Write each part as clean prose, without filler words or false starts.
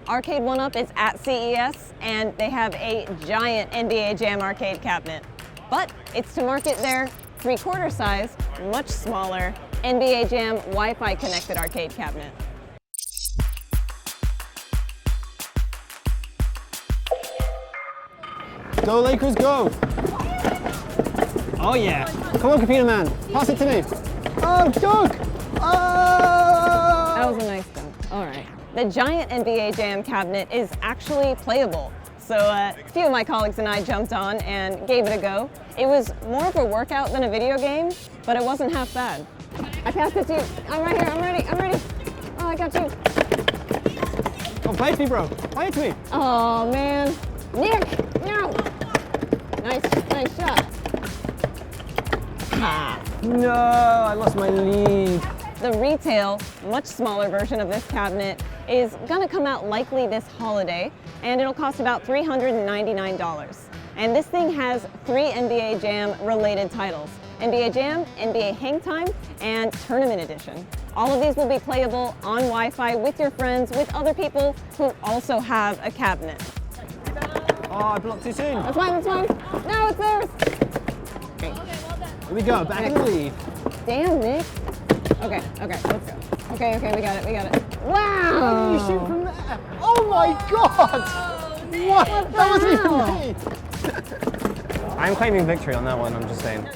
Arcade1Up is at CES, and they have a giant NBA Jam arcade cabinet. But it's to market their 3/4 size, much smaller NBA Jam Wi-Fi connected arcade cabinet. Go Lakers, go! Oh yeah! Come on, computer man, pass it to me. Oh, dunk! Oh! That was a nice dunk. All right. The giant NBA Jam cabinet is actually playable. So a few of my colleagues and I jumped on and gave it a go. It was more of a workout than a video game, but it wasn't half bad. I passed it to you. I'm right here. I'm ready. Oh, I got you. Oh, play it to me, bro. Play it to me. Oh, man. Nick, no. Nice shot. Ah. No, I lost my lead. The retail, much smaller version of this cabinet is gonna come out likely this holiday, and it'll cost about $399. And this thing has 3 NBA Jam related titles: NBA Jam, NBA Hang Time, and Tournament Edition. All of these will be playable on Wi-Fi with your friends, with other people who also have a cabinet. Oh, I blocked too soon. That's mine. No, it's theirs. Okay. Here we go, back in the lead. Damn, Nick. Okay, let's go. Okay, we got it. Wow! How do you shoot from there? Oh my god! What? That wasn't even me! I'm claiming victory on that one, I'm just saying.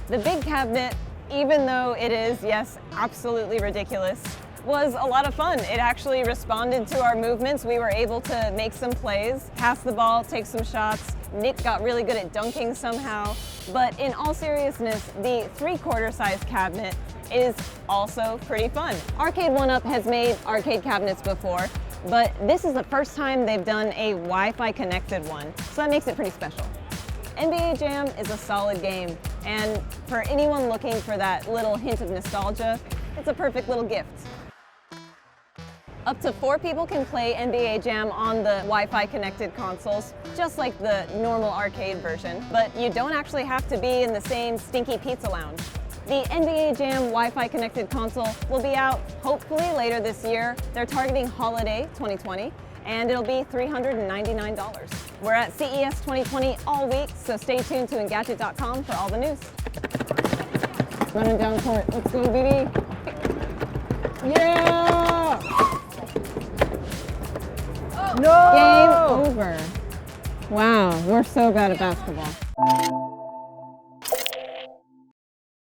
The big cabinet, even though it is, yes, absolutely ridiculous, was a lot of fun. It actually responded to our movements. We were able to make some plays, pass the ball, take some shots. Nick got really good at dunking somehow. But in all seriousness, the 3/4 size cabinet is also pretty fun. Arcade1Up has made arcade cabinets before, but this is the first time they've done a Wi-Fi connected one, so that makes it pretty special. NBA Jam is a solid game, and for anyone looking for that little hint of nostalgia, it's a perfect little gift. Up to 4 people can play NBA Jam on the Wi-Fi connected consoles, just like the normal arcade version, but you don't actually have to be in the same stinky pizza lounge. The NBA Jam Wi-Fi connected console will be out hopefully later this year. They're targeting holiday 2020, and it'll be $399. We're at CES 2020 all week, so stay tuned to Engadget.com for all the news. Running down court. Let's go, BB. Yeah! No! Game over. Wow, we're so bad at basketball.